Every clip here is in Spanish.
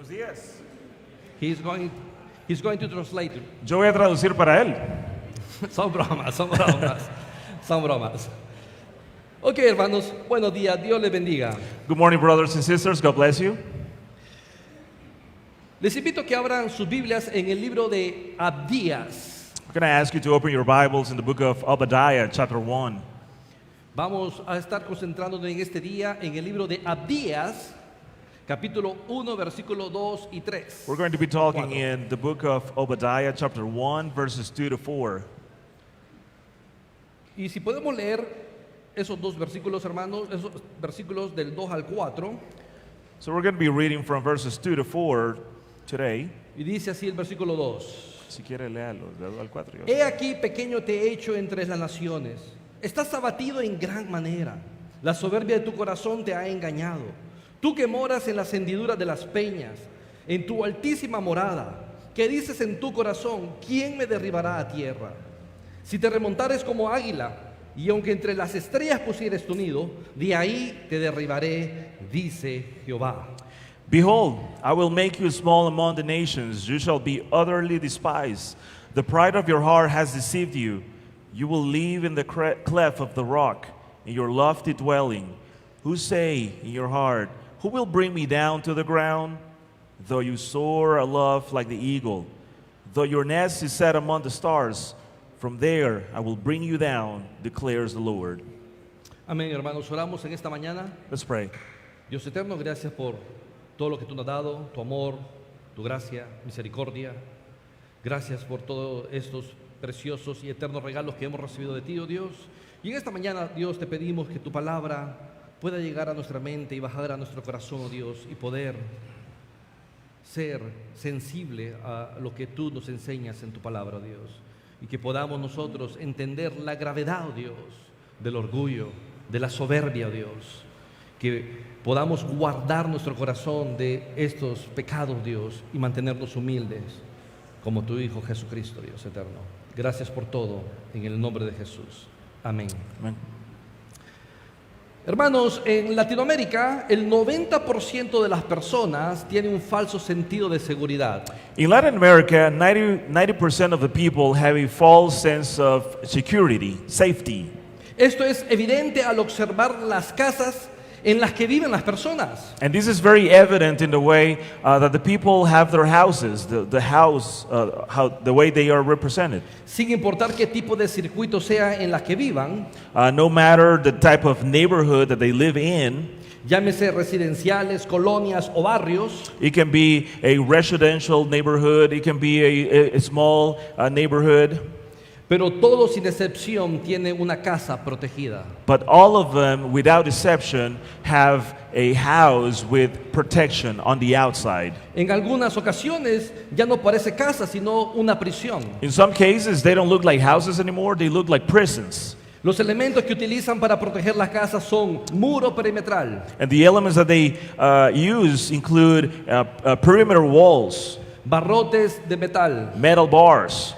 Buenos días. He's going to translate. Yo voy a traducir para él. Son bromas, son bromas, son bromas. Ok, hermanos, buenos días, Dios les bendiga. Good morning, brothers and sisters. God bless you. Les invito a que abran sus Biblias en el libro de Abdías. I'm going to ask you to open your Bibles in the book of Obadiah, chapter 1. Vamos a estar concentrándonos en este día en el libro de Abdías, capítulo 1, versículo 2 y 3. We're going to be talking Cuatro. in the book of Obadiah, chapter 1, verses 2 to 4. Y si podemos leer esos dos versículos, hermanos, esos versículos del 2 al 4, So we're going to be reading from verses 2 to 4 today. y dice así el versículo 2. Si quiere, léalo, del 2 al 4. He aquí, pequeño te he hecho entre las naciones. Estás abatido en gran manera. La soberbia de tu corazón te ha engañado. Tú que moras en las hendiduras de las peñas, en tu altísima morada, que dices en tu corazón, ¿quién me derribará a tierra? Si te remontares como águila, y aunque entre las estrellas pusieres tu nido, de ahí te derribaré, dice Jehová. Behold, I will make you small among the nations. You shall be utterly despised. The pride of your heart has deceived you. You will live in the cleft of the rock, in your lofty dwelling. Who say in your heart, who will bring me down to the ground? Though you soar aloft like the eagle, though your nest is set among the stars, from there I will bring you down, declares the Lord. Amén, hermanos. Oramos en esta mañana. Let's pray. Dios eterno, gracias por todo lo que tú nos has dado, tu amor, tu gracia, misericordia. Gracias por todos estos preciosos y eternos regalos que hemos recibido de ti, oh Dios. Y en esta mañana, Dios, te pedimos que tu palabra pueda llegar a nuestra mente y bajar a nuestro corazón, oh Dios, y poder ser sensible a lo que tú nos enseñas en tu palabra, oh Dios. Y que podamos nosotros entender la gravedad, oh Dios, del orgullo, de la soberbia, oh Dios. Que podamos guardar nuestro corazón de estos pecados, Dios, y mantenernos humildes como tu Hijo Jesucristo, Dios eterno. Gracias por todo, en el nombre de Jesús. Amén. Amen. Hermanos, en Latinoamérica el 90% de las personas tiene un falso sentido de seguridad. In Latin America, 90% of the people have a false sense of security, safety. Esto es evidente al observar las casas en las que viven las personas. And this is very evident in the way that the people have their houses, the house, the way they are represented. Sin importar qué tipo de circuito sea en las que vivan, No matter the type of neighborhood that they live in, llámese residenciales, colonias o barrios, it can be a residential neighborhood, it can be a small neighborhood, pero todos sin excepción tienen una casa protegida. but all of them, without exception, have a house with protection on the outside. En algunas ocasiones ya no parece casa, sino una prisión. In some cases, they don't look like houses anymore, they look like prisons. Los elementos que utilizan para proteger las casas son muro perimetral, And the elements that they use include perimeter walls, barrotes de metal, metal bars.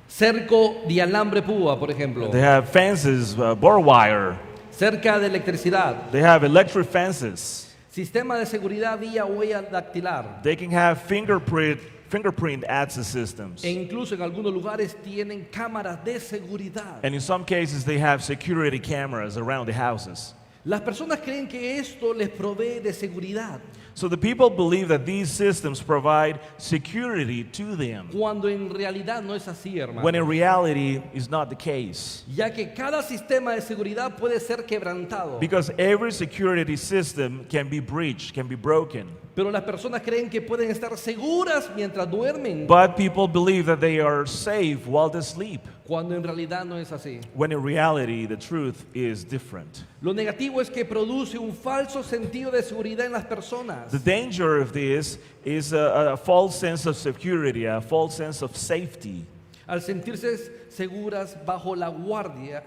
cerco de alambre púa, por ejemplo, They have fences, barbed wire. cerca de electricidad, They have electric fences. sistema de seguridad vía huella dactilar, They can have fingerprint access systems. e incluso en algunos lugares tienen cámaras de seguridad. And in some cases, they have security cameras around the houses. Las personas creen que esto les provee de seguridad, So the people believe that these systems provide security to them, cuando en realidad no es así, when in hermano. reality is not the case. Ya que cada sistema de seguridad puede ser quebrantado, Because every security system can be breached, can be broken. pero las personas creen que pueden estar seguras mientras duermen, But people believe that they are safe while they sleep, cuando en realidad no es así. when in reality the truth is different. Lo negativo es que produce un falso sentido de seguridad en las personas. The danger of this is a false sense of security, a false sense of safety. Al sentirse seguras bajo la guardia,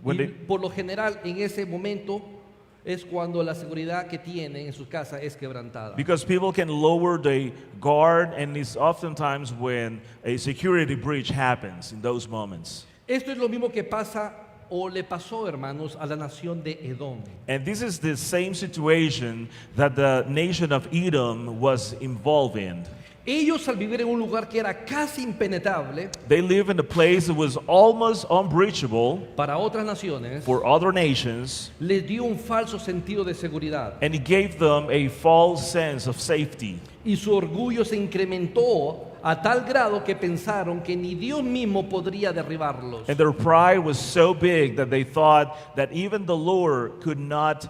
When y they- por lo general en ese momento es cuando la seguridad que tienen en sus casas es quebrantada. Because people can lower the guard, and it's oftentimes when a security breach happens in those moments. Esto es lo mismo que pasa o le pasó, hermanos, a la nación de Edom. And this is the same situation that the nation of Edom was involved in. Ellos, al vivir en un lugar que era casi impenetrable They live in a place that was almost unbreachable para otras naciones, for other nations, les dio un falso sentido de seguridad. and it gave them a false sense of safety. Y su orgullo se incrementó a tal grado que pensaron que ni Dios mismo podría derribarlos. And their pride was so big that they thought that even the Lord could not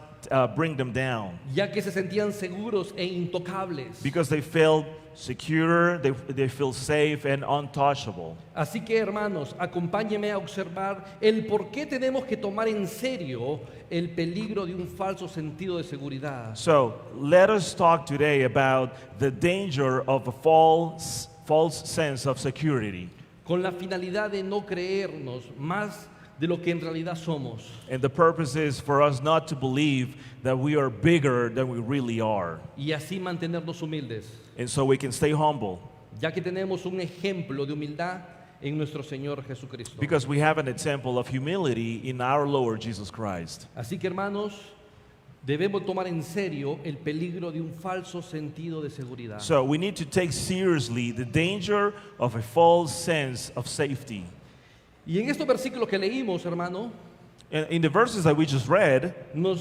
bring them down, Ya que se sentían seguros e intocables. because they felt secure, they feel safe and untouchable. Así que, hermanos, acompáñenme a observar el por qué tenemos que tomar en serio el peligro de un falso sentido de seguridad. So let us talk today about the danger of a false sense of security. Con la finalidad de no creernos más de lo que en realidad somos. And the purpose is for us not to believe that we are bigger than we really are. Y así mantenernos humildes, And so we can stay humble ya que tenemos un ejemplo de humildad en nuestro Señor Jesucristo. because we have an example of humility in our Lord Jesus Christ. Así que, hermanos, debemos tomar en serio el peligro de un falso sentido de seguridad. So we need to take seriously the danger of a false sense of safety. Y en estos versículos que leímos, hermano, In the verses that we just read,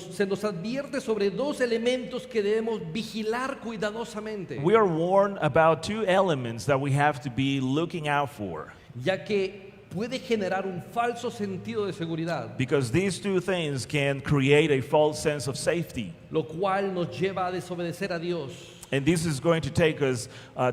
se nos advierte sobre dos elementos que debemos vigilar cuidadosamente, we are warned about two elements that we have to be looking out for, ya que puede generar un falso sentido de seguridad, because these two things can create a false sense of safety. lo cual nos lleva a desobedecer a Dios, And this is going to take us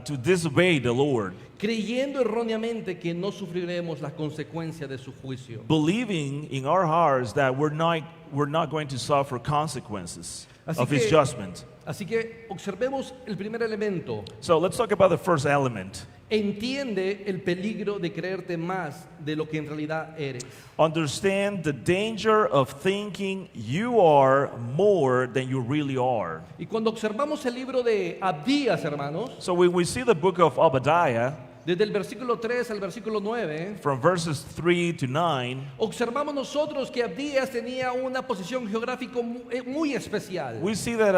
to disobey the Lord, creyendo erróneamente que no sufriremos las consecuencias de su juicio. believing in our hearts that we're not going to suffer consequences Así of His que- judgment. Así que observemos el primer elemento. So let's talk about the first element. Entiende el peligro de creerte más de lo que en realidad eres. Understand the danger of thinking you are more than you really are. Y cuando observamos el libro de Abdías, hermanos, So when we see the book of Obadiah, desde el versículo 3 al versículo 9, from verses 3 to 9, observamos nosotros que Abdías tenía una posición geográfica muy especial. we see that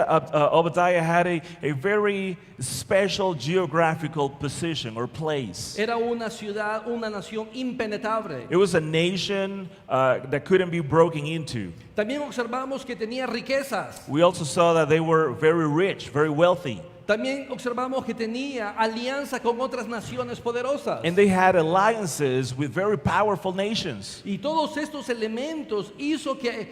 Obadiah had a very special geographical position or place. Era una ciudad, una nación impenetrable. It was a nation that couldn't be broken into. También observamos que tenía riquezas. We also saw that they were very rich, very wealthy. También observamos que tenía alianza con otras naciones poderosas. And they had alliances with very powerful nations. Y todos estos elementos hizo que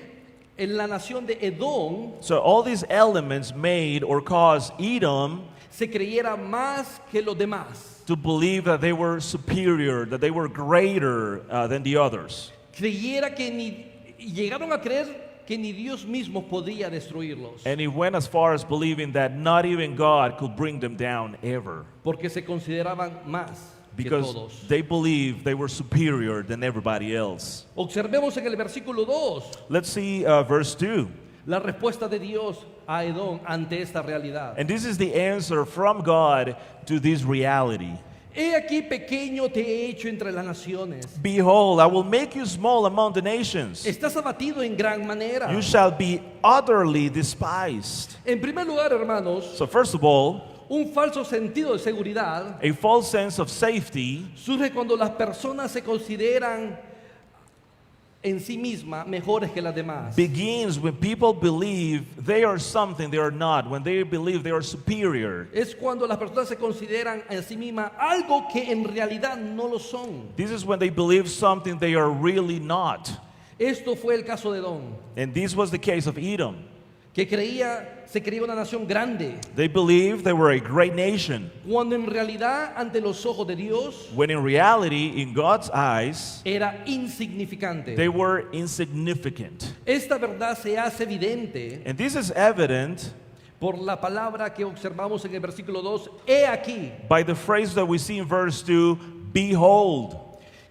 en la nación de Edom So all these elements made or caused Edom se creyera más que los demás. to believe that they were superior, that they were greater than the others. Creyera que llegaron a creer que ni Dios mismo podía destruirlos, And it went as far as believing that not even God could bring them down ever, porque se consideraban más que because todos. they believed they were superior than everybody else. Observemos en el versículo 2 Let's see verse 2. la respuesta de Dios a Edom ante esta realidad. And this is the answer from God to this reality. He aquí pequeño te he hecho entre las naciones. Behold, I will make you small among the nations. Estás abatido en gran manera. You shall be utterly despised. En primer lugar, hermanos, So first of all, un falso sentido de seguridad a false sense of safety surge cuando las personas se consideran en sí mismas mejores que las demás. begins when people believe they are something they are not, when they believe they are superior. Es cuando las personas se consideran en sí mismas algo que en realidad no lo son. This is when they believe something they are really not. Esto fue el caso de Edom, And this was the case of Edom. que se creía una nación grande, They believed they were a great nation, cuando en realidad ante los ojos de Dios when in reality, in God's eyes, era insignificante. they were insignificant. Esta verdad se hace evidente And this is evident por la palabra que observamos en el versículo 2, he aquí, by the phrase that we see in verse 2, behold.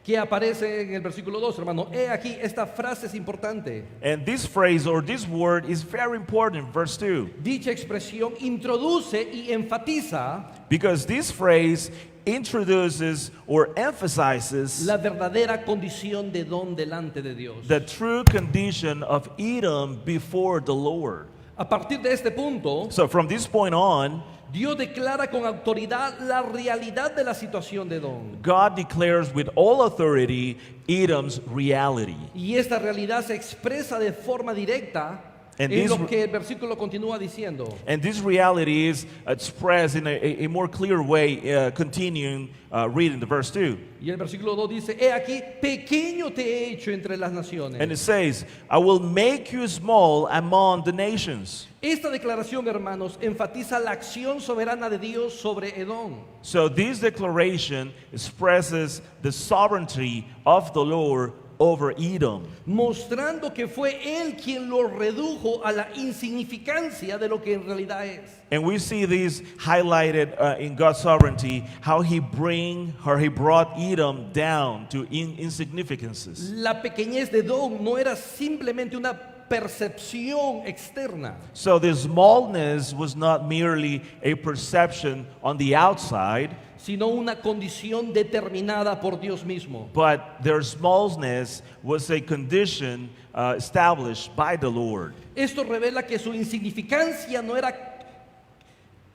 que aparece en el versículo 2, hermano. He aquí, esta frase es importante. And this phrase or this word is very important in verse 2, Dicha expresión introduce y enfatiza because this phrase introduces or emphasizes la verdadera condición de Edom delante de Dios. the true condition of Edom before the Lord. A partir de este punto, So from this point on, Dios declara con autoridad la realidad de la situación de Edom. God declares with all authority Edom's reality. Y esta realidad se expresa de forma directa And en this- lo que el versículo continúa diciendo. And this reality is expressed in a more clear way, continuing reading the verse 2. Y el versículo 2 dice, he aquí, pequeño te he hecho entre las naciones. And it says, I will make you small among the nations. Esta declaración, hermanos, enfatiza la acción soberana de Dios sobre Edom. So this declaration expresses the sovereignty of the Lord over Edom, Mostrando que fue Él quien lo redujo a la insignificancia de lo que en realidad es. and we see this highlighted in God's sovereignty, how He brought Edom down to insignificances. La pequeñez de Edom no era simplemente una percepción externa, So the smallness was not merely a perception on the outside, sino una condición determinada por Dios mismo. but their smallness was a condition established by the Lord. Esto revela que su insignificancia no era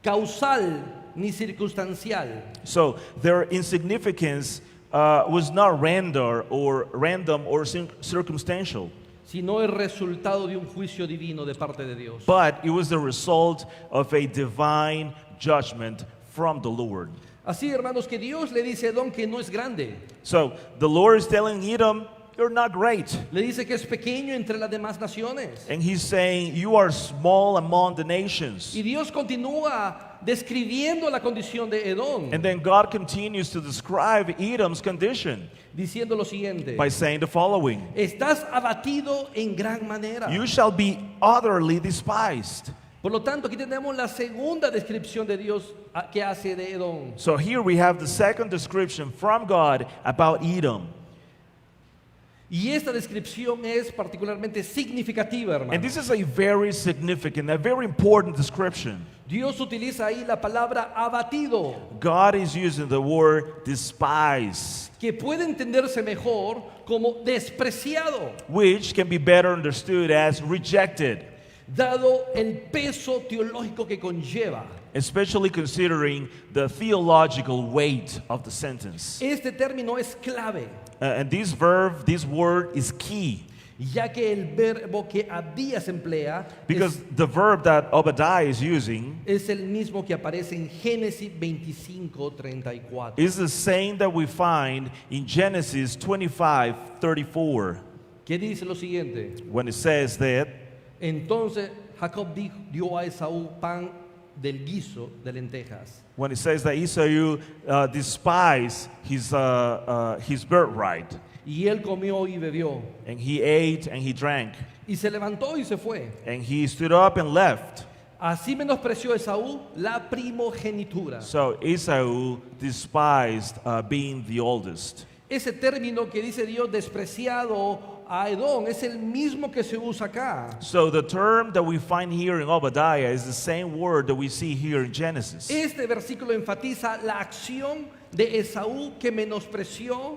causal ni circunstancial, So their insignificance was not random or circumstantial, sino el resultado de un juicio divino de parte de Dios. but it was the result of a divine judgment from the Lord. Así, hermanos, que Dios le dice a Edom que no es grande. So the Lord is telling Edom, you're not great. Le dice que es pequeño entre las demás naciones. And He's saying, you are small among the nations. Y Dios continúa describiendo la condición de Edom, And then God continues to describe Edom's condition diciendo lo siguiente: by saying the following: estás abatido en gran manera. You shall be utterly despised. Por lo tanto, aquí tenemos la segunda descripción de Dios que hace de Edom. So here we have the second description from God about Edom. Y esta descripción es particularmente significativa, And hermano. this is a very significant, a very important description. Dios utiliza ahí la palabra abatido, God is using the word despise, que puede entenderse mejor como despreciado, which can be better understood as rejected, dado el peso teológico que conlleva. especially considering the theological weight of the sentence. Este término es clave, And this word is key, ya que el verbo que Abdías emplea because the verb that Obadiah is using es el mismo que aparece en Génesis 25:34. is the same that we find in Genesis 25:34, Que dice lo siguiente: when it says that, entonces Jacob dio a Esaú pan del guiso de lentejas, when it says that Esau despised his birthright, y él comió y bebió, and he ate and he drank, y se levantó y se fue. and he stood up and left. Así menospreció Esaú la primogenitura. So Esau despised being the oldest. Ese término que dice Dios despreciado a Edom es el mismo que se usa acá. So the term that we find here in Obadiah is the same word that we see here in Genesis. Este versículo enfatiza la acción de Esaú que menospreció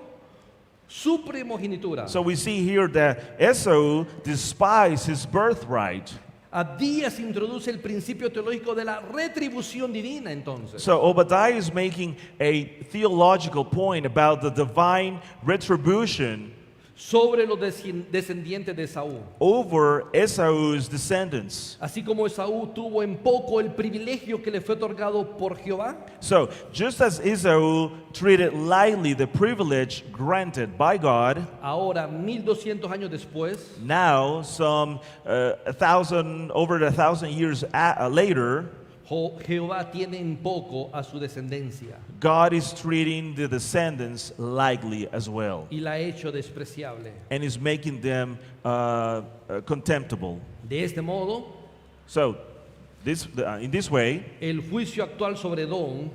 su primogenitura. So we see here that Esau despised his birthright. Abdías introduce el principio teológico de la retribución divina entonces. So Obadiah is making a theological point about the divine retribution Sobre los descendientes de Esaú. over Esau's descendants. Así como Esaú tuvo en poco el privilegio que le fue otorgado por Jehová, So just as Esau treated lightly the privilege granted by God, ahora 1200 años después, now over a thousand years later, Jehová tiene en poco a su descendencia God is treating the descendants lightly as well, y la ha hecho despreciable. and is making them contemptible. De este modo, So in this way, el juicio actual sobre Edom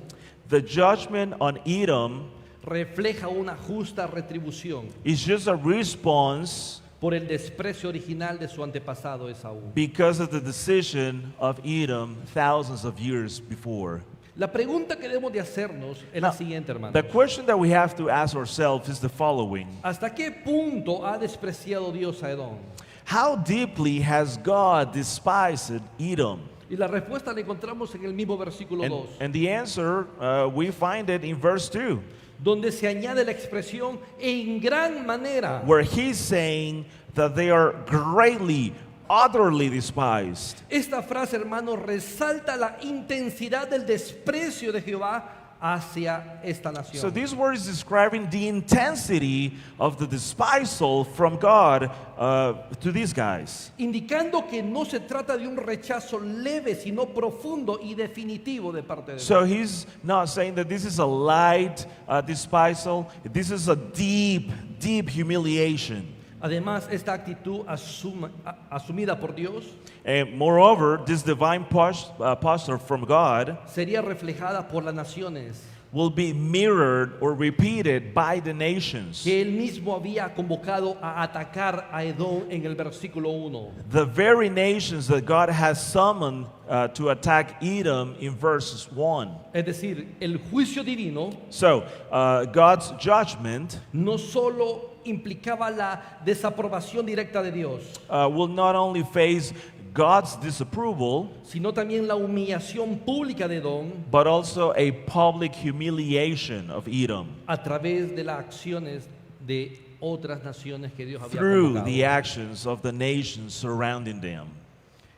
the judgment on Edom refleja una justa retribución is just a response por el desprecio original de su antepasado Esaú. because of the decision of Edom thousands of years before. La pregunta que debemos de hacernos es la siguiente, hermano. The question that we have to ask ourselves is the following. ¿Hasta qué punto ha despreciado Dios a Edom? How deeply has God despised Edom? Y la respuesta la encontramos en el mismo versículo 2, And the answer, we find it in verse 2, donde se añade la expresión en gran manera. where he's saying that they are greatly, utterly despised. Esta frase, hermano, resalta la intensidad del desprecio de Jehová hacia esta nación. So this word is describing the intensity of the despisal from God to these guys. Indicando que no se trata de un rechazo leve, sino profundo y definitivo de parte de Dios. So he's not saying that this is a light despisal. This is a deep, deep humiliation. Además, esta actitud asumida por Dios And moreover, this divine posture from God sería reflejada por las naciones will be mirrored or repeated by the nations. que él mismo había convocado a atacar a Edom en el versículo 1. The very nations that God has summoned to attack Edom in verses 1. Es decir, el juicio divino So, God's judgment no solo implicaba la desaprobación directa de Dios, will not only face God's disapproval, sino también la humillación pública de Edom but also a public humiliation of Edom a través de las acciones de otras naciones que Dios había through convocado. the actions of the nations surrounding them.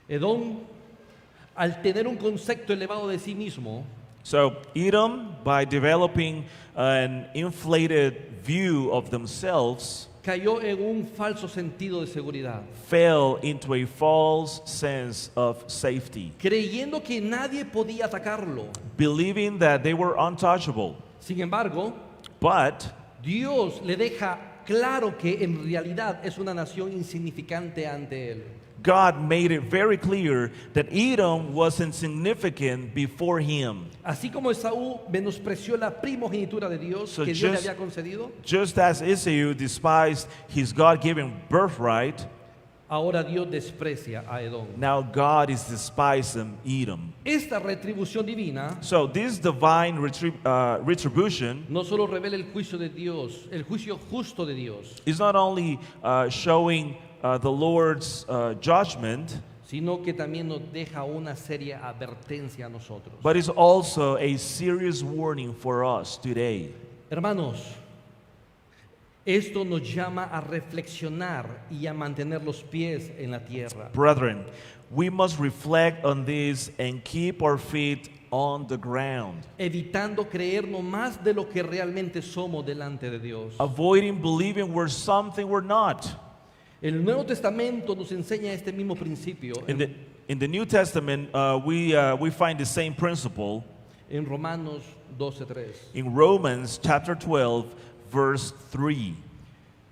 Edom, al tener un concepto elevado de sí mismo, So, Edom, by developing an inflated view of themselves, cayó en un falso sentido de seguridad, fell into a false sense of safety, creyendo que nadie podía atacarlo. believing that they were untouchable. Sin embargo, But Dios le deja claro que en realidad es una nación insignificante ante él. God made it very clear that Edom was insignificant before him. Así como Esaú menospreció la primogenitura de Dios So que Dios le just- había concedido, Just as Esau despised his God-given birthright, ahora Dios desprecia a Edom. now God is despising Edom. Esta retribución divina So this divine retribution no solo revela el juicio de Dios, el juicio justo de Dios, is not only showing the Lord's judgment, sino que también nos deja una seria advertencia a nosotros. but is also a serious warning for us today. Hermanos, esto nos llama a reflexionar y a mantener los pies en la tierra. Brethren, we must reflect on this and keep our feet on the ground, Evitando creernos más de lo que realmente somos delante de Dios. avoiding believing we're something we're not. El Nuevo Testamento nos enseña este mismo principio In the New Testament, we find the same principle en Romanos 12:3. in Romans chapter 12, verse 3.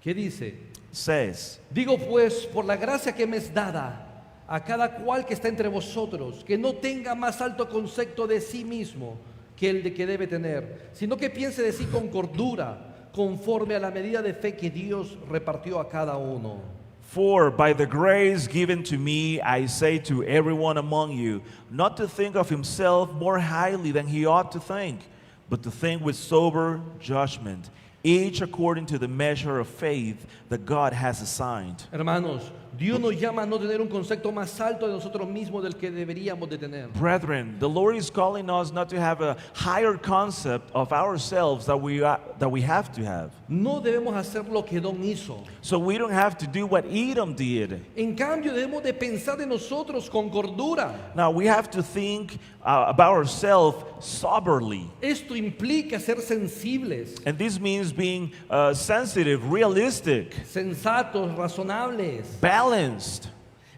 ¿Qué dice? Says, Digo pues, por la gracia que me es dada, a cada cual que está entre vosotros, que no tenga más alto concepto de sí mismo que el de que debe tener, sino que piense de sí con cordura, conforme a la medida de fe que Dios repartió a cada uno. For by the grace given to me, I say to everyone among you, not to think of himself more highly than he ought to think, but to think with sober judgment, each according to the measure of faith that God has assigned. Hermanos, Dios nos llama a no tener un concepto más alto de nosotros mismos del que deberíamos de tener. Brethren, the Lord is calling us not to have a higher concept of ourselves that we have to have. No debemos hacer lo que Edom hizo. So we don't have to do what Edom did. En cambio, debemos de pensar de nosotros con cordura. Now we have to think about ourselves soberly. Esto implica ser sensibles, And this means being sensitive, realistic, sensatos, razonables. balanced,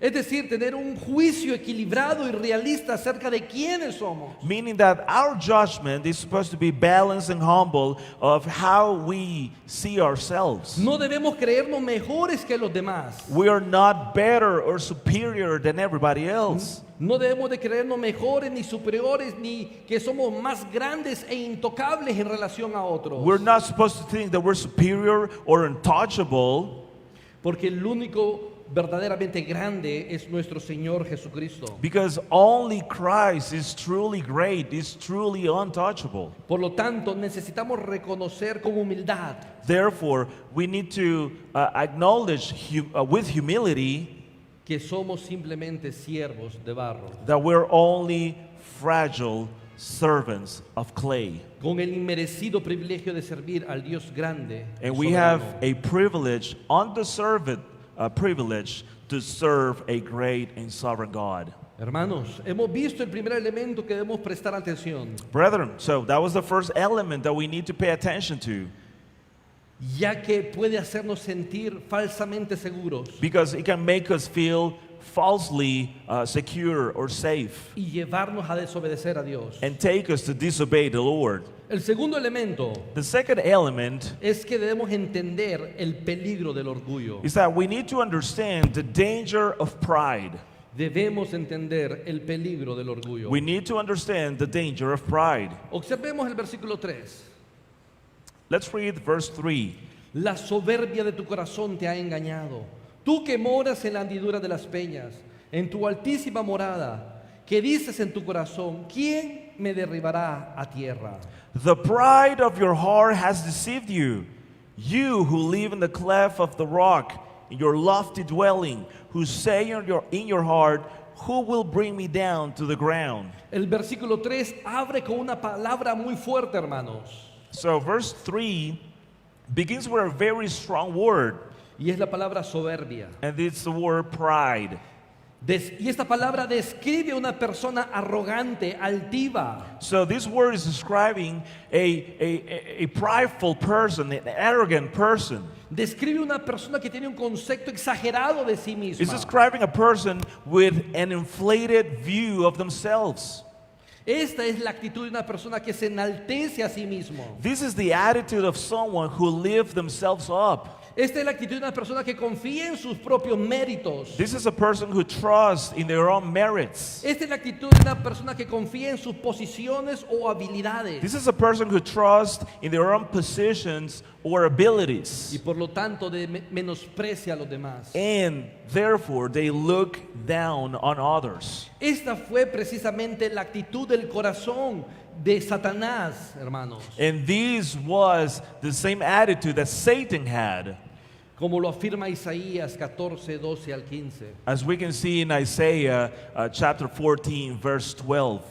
Es decir, tener un juicio equilibrado y realista acerca de quiénes somos. meaning that our judgment is supposed to be balanced and humble of how we see ourselves. No debemos creernos mejores que los demás. We are not better or superior than everybody else. No debemos de creernos mejores ni superiores ni que somos más grandes e intocables en relación a otros. We're not supposed to think that we're superior or untouchable, Porque el único verdaderamente grande es nuestro Señor Jesucristo. Because only Christ is truly great, is truly untouchable. Por lo tanto, necesitamos reconocer con humildad Therefore, we need to acknowledge with humility que somos simplemente siervos de barro, that we're only fragile servants of clay. con el inmerecido privilegio de servir al Dios grande y And we have soberano. a privilege, undeserved privilege, to serve a great and sovereign God. Hermanos, hemos visto el primer elemento que debemos prestar atención, Brethren, so that was the first element that we need to pay attention to, ya que puede hacernos sentir falsamente seguros because it can make us feel falsely secure or safe y llevarnos a desobedecer a Dios. and take us to disobey the Lord. El segundo elemento The second element es que debemos entender el peligro del orgullo. is that we need to understand the danger of pride. Debemos entender el peligro del orgullo. We need to understand the danger of pride. Observemos el versículo 3. Let's read verse 3. La soberbia de tu corazón te ha engañado. Tú que moras en la hendidura de las peñas, en tu altísima morada, que dices en tu corazón, ¿quién me derribará a tierra? The pride of your heart has deceived you. You who live in the cleft of the rock, in your lofty dwelling, who say in your heart, who will bring me down to the ground? El versículo 3 abre con una palabra muy fuerte, hermanos. So verse 3 begins with a very strong word, Y es la palabra soberbia. and it's the word pride. Y esta palabra describe a una persona arrogante, altiva. So this word is describing a prideful person, an arrogant person. Describe una persona que tiene un concepto exagerado de sí It's misma. describing a person with an inflated view of themselves. Esta es la actitud de una persona que se enaltece a sí mismo. This is the attitude of someone who lifts themselves up. Esta es la actitud de una persona que confía en sus propios méritos. This is a person who trusts in their own merits. Esta es la actitud de una persona que confía en sus posiciones o habilidades. This is a person who trusts in their own positions or Y abilities. por lo tanto menosprecia a los demás. And therefore they look down on others. Esta fue precisamente la actitud del corazón de Satanás, hermanos. And this was the same attitude that Satan had. Como lo afirma Isaías 14, 12 al 15. As we can see in Isaiah chapter 14, verse 12.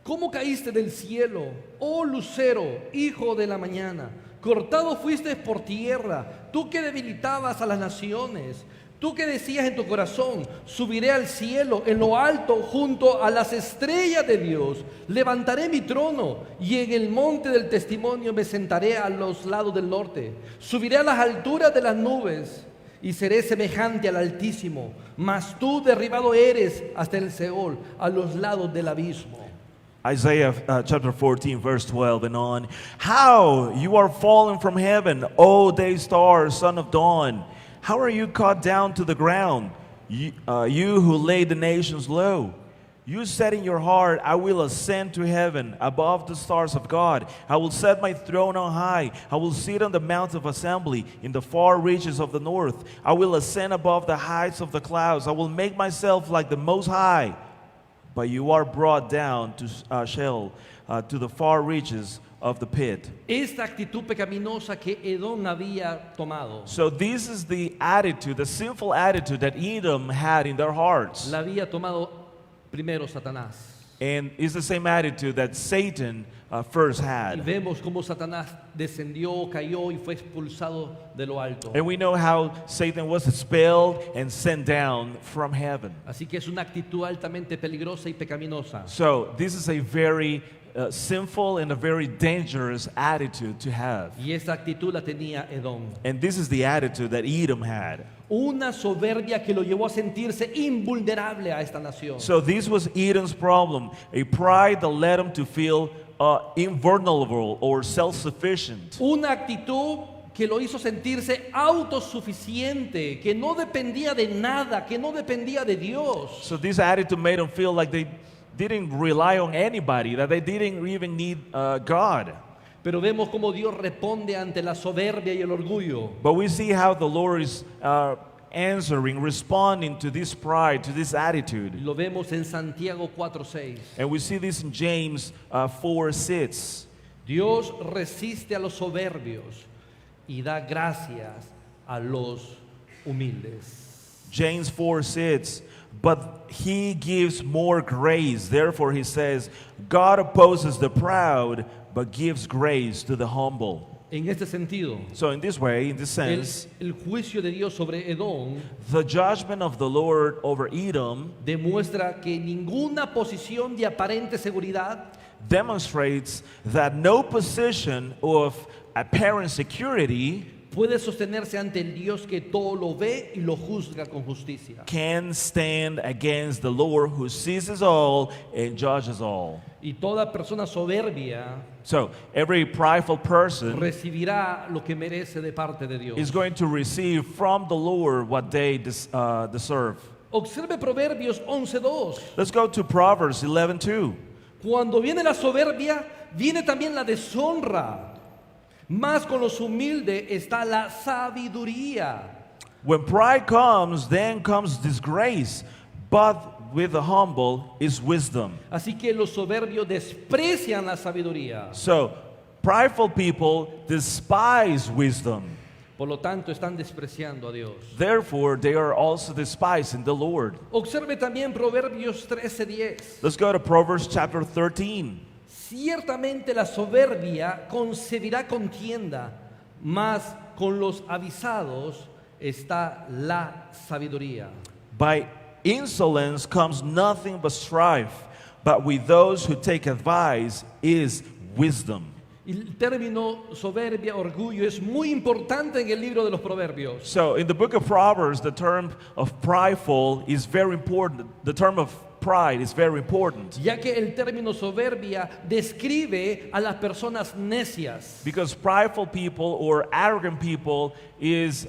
¿Cómo caíste del cielo, oh lucero, hijo de la mañana? Cortado fuiste por tierra, tú que debilitabas a las naciones. Tú que decías en tu corazón, subiré al cielo, en lo alto, junto a las estrellas de Dios. Levantaré mi trono y en el monte del testimonio me sentaré a los lados del norte. Subiré a las alturas de las nubes y seré semejante al Altísimo. Mas tú derribado eres hasta el Seol, a los lados del abismo. Isaiah chapter 14, verse 12 and on. How you are fallen from heaven, O day star, son of dawn. How are you cut down to the ground, you who laid the nations low? You said in your heart, I will ascend to heaven above the stars of God. I will set my throne on high. I will sit on the mount of assembly in the far reaches of the north. I will ascend above the heights of the clouds. I will make myself like the Most High. But you are brought down to Sheol, to the far reaches of the pit. Esta actitud pecaminosa que Edom había tomado, So this is the attitude, the sinful attitude that Edom had in their hearts. la había tomado primero Satanás. And it's the same attitude that Satan first Y had. vemos cómo Satanás descendió, cayó y fue expulsado de lo alto. And we know how Satan was expelled and sent down from heaven. Así que es una actitud altamente peligrosa y pecaminosa. So this is a very sinful and a very dangerous attitude to have. Y esta actitud la tenía Edom. And this is the attitude that Edom had. Una soberbia que lo llevó a sentirse invulnerable a esta nación. So this was Edom's problem, a pride that led him to feel invulnerable or self-sufficient. Una actitud que lo hizo sentirse autosuficiente, que no dependía de nada, que no dependía de Dios. So this attitude made them feel like they didn't rely on anybody, that they didn't even need God. Pero vemos cómo Dios responde ante la soberbia y el orgullo. But we see how the Lord is answering, responding to this pride, to this attitude. Lo vemos en Santiago 4:6. And we see this in James 4:6. Dios resiste a los soberbios y da gracias a los humildes. James 4:6. But he gives more grace. Therefore he says, God opposes the proud, but gives grace to the humble. En este sentido, So in this way, in this el, sense, el juicio de Dios sobre Edom the judgment of the Lord over Edom demuestra que ninguna posición de aparente seguridad demonstrates that no position of apparent security puede sostenerse ante el Dios que todo lo ve y lo juzga con justicia. can stand against the Lord who sees all and judges all. Y toda persona soberbia So every prideful person recibirá lo que merece de parte de Dios. is going to receive from the Lord what they deserve. Observe Proverbios 11:2. Let's go to Proverbs 11:2. Cuando viene la soberbia, viene también la deshonra. Mas con los humildes está la sabiduría. When pride comes, then comes disgrace, but with the humble is wisdom. Así que los soberbios desprecian la sabiduría. So prideful people despise wisdom. Por lo tanto, están despreciando a Dios. Therefore, they are also despising the Lord. Observe también Proverbios 13:10. Let's go to Proverbs chapter 13. Ciertamente la soberbia concebirá contienda, mas con los avisados está la sabiduría. By insolence comes nothing but strife, but with those who take advice is wisdom. El término soberbia, orgullo, es muy importante en el libro de los Proverbios. So in the book of Proverbs, the term of prideful is very important. The term of pride is very important. Ya que el término soberbia describe a las personas necias. Because prideful people or arrogant people is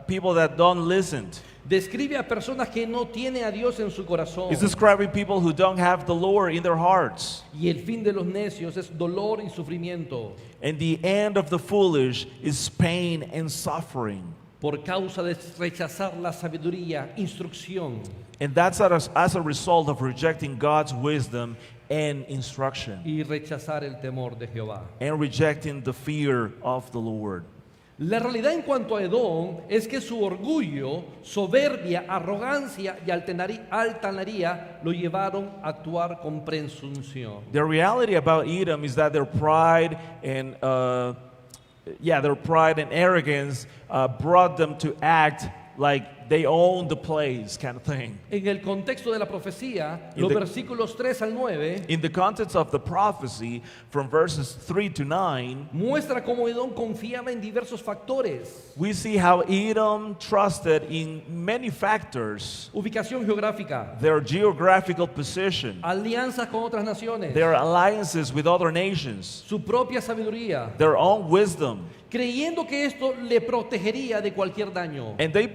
people that don't listen. Describe a personas que no tienen a Dios en su corazón. It's describing people who don't have the Lord in their hearts. Y el fin de los necios es dolor y sufrimiento And the end of the foolish is pain and suffering. por causa de rechazar la sabiduría, instrucción. And that's as a result of rejecting God's wisdom and instruction. Y rechazar el temor de Jehová. And rejecting the fear of the Lord. La realidad en cuanto a Edom es que su orgullo, soberbia, arrogancia y altanería lo llevaron a actuar con presunción. The reality about Edom is that their pride and arrogance brought them to act like they own the place, kind of thing. En el contexto de la profecía, In los the- versículos 3 al 9 In the context of the prophecy, from verses 3 to 9, muestra cómo Edom confiaba en diversos factores. we see how Edom trusted in many factors: Ubicación geográfica, their geographical position, alianzas con otras naciones, their alliances with other nations, su propia sabiduría, their own wisdom. creyendo que esto le protegería de cualquier daño. And they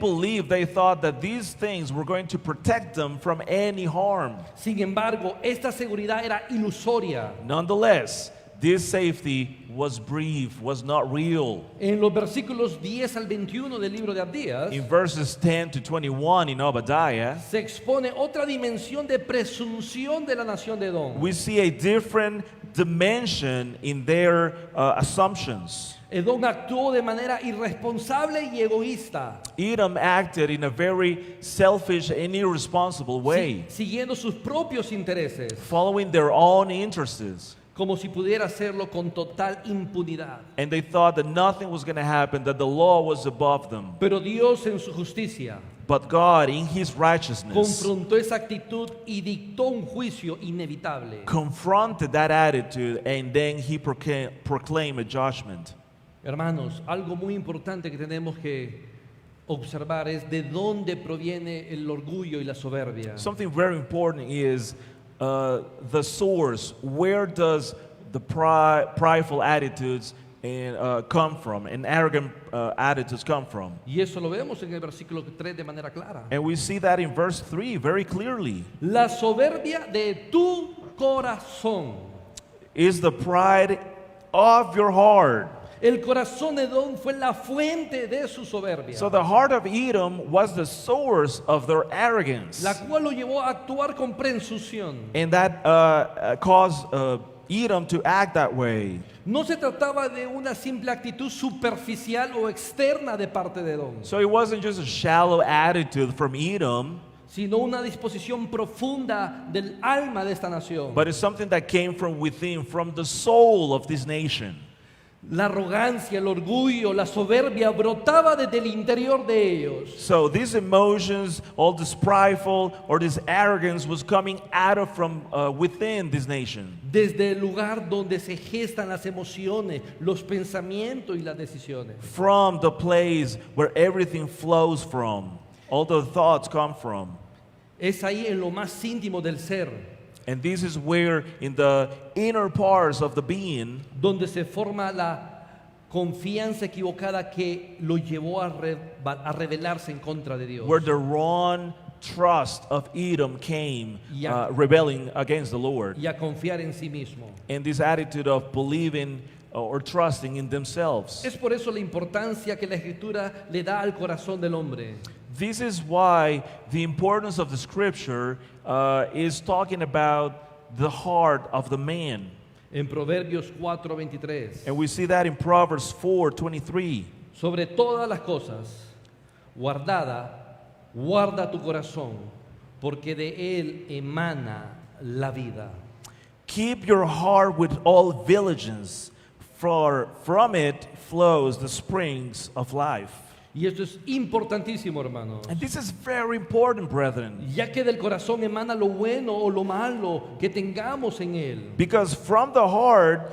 thought that these things were going to protect them from any harm. Sin embargo, esta seguridad era ilusoria. Nonetheless, this safety was brief, was not real. En los versículos 10 al 21 del libro de Abdías In verses 10 to 21 in Obadiah, se expone otra dimensión de presunción de la nación de Edom. we see a different dimension in their assumptions. Edom actuó de manera irresponsable y egoísta, Edom acted in a very selfish and irresponsible way, siguiendo sus propios intereses, following their own interests. como si pudiera hacerlo con total impunidad. And they thought that nothing was going to happen, that the law was above them. Pero Dios en su justicia But God, in His righteousness, confrontó esa actitud y dictó un juicio inevitable. confronted that attitude, and then He proclaimed a judgment. Hermanos, algo muy importante que tenemos que observar es de dónde proviene el orgullo y la soberbia. Something very important is the source. Where does the prideful attitudes come from, and arrogant attitudes come from? Y eso lo vemos en el versículo 3 de manera clara. And we see that in verse 3 very clearly. La soberbia de tu corazón. Is the pride of your heart. El corazón de Edom fue la fuente de su soberbia, So the heart of Edom was the source of their arrogance. la cual lo llevó a actuar con presunción. And that caused Edom to act that way. No se trataba de una simple actitud superficial o externa de parte de Edom, So it wasn't just a shallow attitude from Edom, sino una disposición profunda del alma de esta nación. but it's something that came from within, from the soul of this nation. La arrogancia, el orgullo, la soberbia brotaba desde el interior de ellos. So these emotions, all this prideful or this arrogance was coming out of from within this nation. Desde el lugar donde se gestan las emociones, los pensamientos y las decisiones. From the place where everything flows from, all the thoughts come from. Es ahí en lo más íntimo del ser, And this is where in the inner parts of the being, donde se forma la confianza equivocada que lo llevó a rebelarse en contra de Dios. where the wrong trust of Edom came, Yeah. rebelling against the Lord. Y a confiar en sí mismo. And this attitude of believing or trusting in themselves. Es por eso la importancia que la Escritura le da al corazón del hombre. This is why the importance of the scripture is talking about the heart of the man. En Proverbios 4:23. And we see that in Proverbs 4:23. Sobre todas las cosas, guarda tu corazón, porque de él emana la vida. Keep your heart with all diligence, for from it flows the springs of life. Y esto es importantísimo, hermanos. And this is very important, brethren, Ya que del corazón emana lo bueno o lo malo que tengamos en él. because from the heart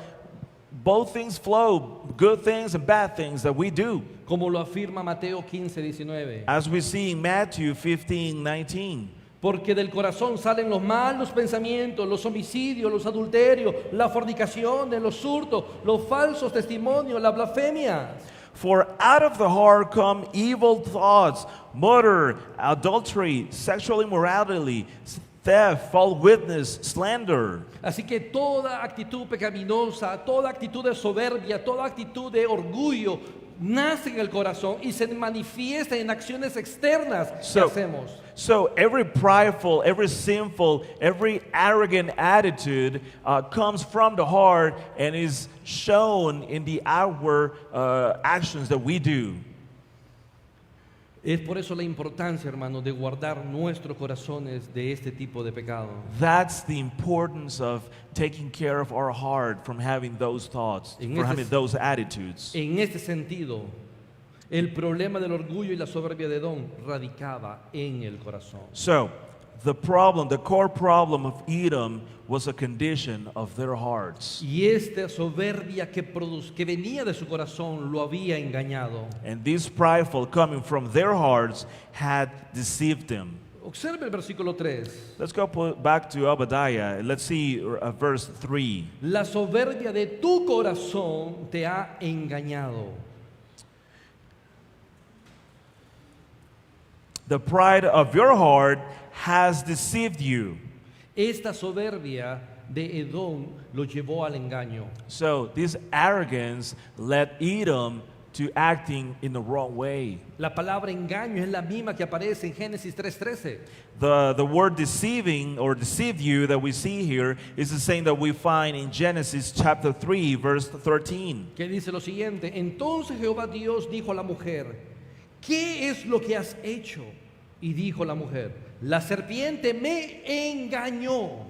both things flow, good things and bad things that we do, Como lo afirma Mateo 15:19. as we see in Matthew 15:19. Porque del corazón salen los malos pensamientos, los homicidios, los adulterios, las fornicaciones, los hurtos, los falsos testimonios, las blasfemias. For out of the heart come evil thoughts, murder, adultery, sexual immorality, theft, false witness, slander. Así que toda actitud pecaminosa, toda actitud de soberbia, toda actitud de orgullo nace en el corazón y se manifiesta en acciones externas que hacemos. So every prideful, every sinful, every arrogant attitude comes from the heart and is shown in the outward actions that we do. Es por eso la importancia, hermano, de guardar nuestros corazones de este tipo de pecado. That's the importance of taking care of our heart from having those thoughts, En from este- having those attitudes. En este sentido, el problema del orgullo y la soberbia de Edom radicaba en el corazón. So, the problem, the core problem of Edom was a condition of their hearts. Y esta soberbia que venía de su corazón lo había engañado. And this prideful coming from their hearts had deceived them. Observe el versículo 3. Let's go back to Obadiah. Let's see verse 3. La soberbia de tu corazón te ha engañado. The pride of your heart has deceived you. Esta soberbia de Edom lo llevó al engaño. So this arrogance led Edom to acting in the wrong way. La palabra engaño es la misma que aparece en Génesis 3:13. The word deceiving or deceive you that we see here is the same that we find in Genesis chapter 3 verse 13. Que dice lo siguiente: Entonces Jehová Dios dijo a la mujer: ¿Qué es lo que has hecho? Y dijo la mujer: La serpiente me engañó.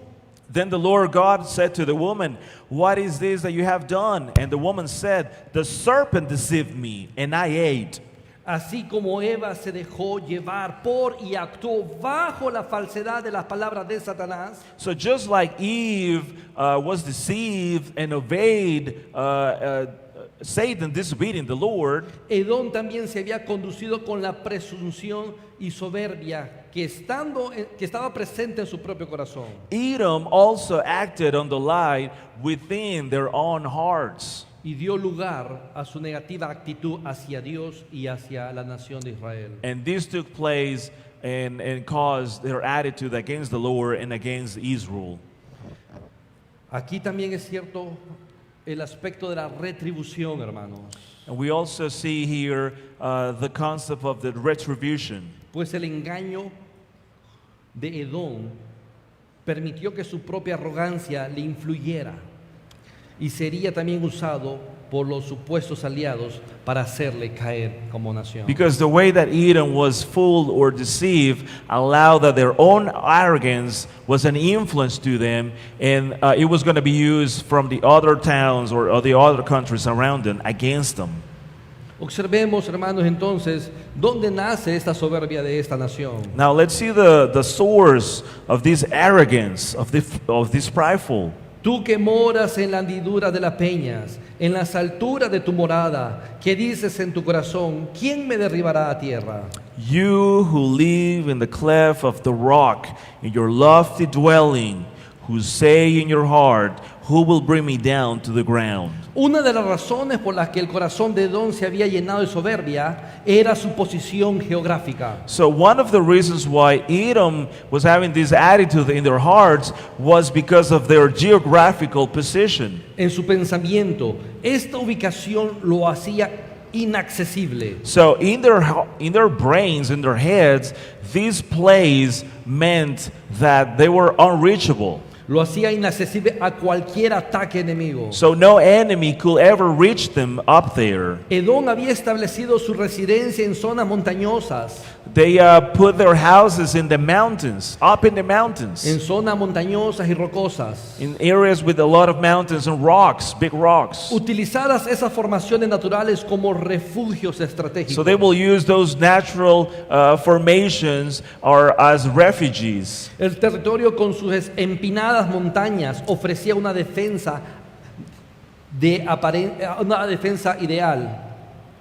Then the Lord God said to the woman, "What is this that you have done?" And the woman said, "The serpent deceived me, and I ate." Así como Eva se dejó llevar por y actuó bajo la falsedad de las palabras de Satanás, So just like Eve was deceived and obeyed Satan, disobeying the Lord, Edom también se había conducido con la presunción y soberbia que estaba presente en su propio corazón. Edom also acted on the lie within their own hearts. Y dio lugar a su negativa actitud hacia Dios y hacia la nación de Israel. And this took place and caused their attitude against the Lord and against Israel. Aquí también es cierto, el aspecto de la retribución, hermanos. And we also see here the concept of the retribution. Pues el engaño de Edom permitió que su propia arrogancia le influyera y sería también usado por los supuestos aliados para hacerle caer como nación. Because the way that Edom was fooled or deceived allowed that their own arrogance was an influence to them, and it was going to be used from the other towns or the other countries around them against them. Observemos, hermanos, entonces, ¿dónde nace esta soberbia de esta nación? Now let's see the source of this arrogance, of this prideful. Tú que moras en la hendidura de las peñas, en las alturas de tu morada, que dices en tu corazón, ¿quién me derribará a tierra? You who live in the cleft of the rock, in your lofty dwelling, who say in your heart, who will bring me down to the ground? Una de las razones por las que el corazón de Edom se había llenado de soberbia era su posición geográfica. So one of the reasons why Edom was having this attitude in their hearts was because of their geographical position. En su pensamiento, esta ubicación lo hacía inaccesible. So in their brains, in their heads, this place meant that they were unreachable. Lo hacía inaccesible a cualquier ataque enemigo. So no enemy could ever reach them up there. Edom había establecido su residencia en zonas montañosas, They put their houses in the mountains, up in the mountains, en zonas montañosas y rocosas. in areas with a lot of mountains and rocks, big rocks. Utilizadas esas formaciones naturales como refugios estratégicos. So they will use those natural formations or as refugees. El territorio con sus empinadas montañas ofrecía una defensa ideal.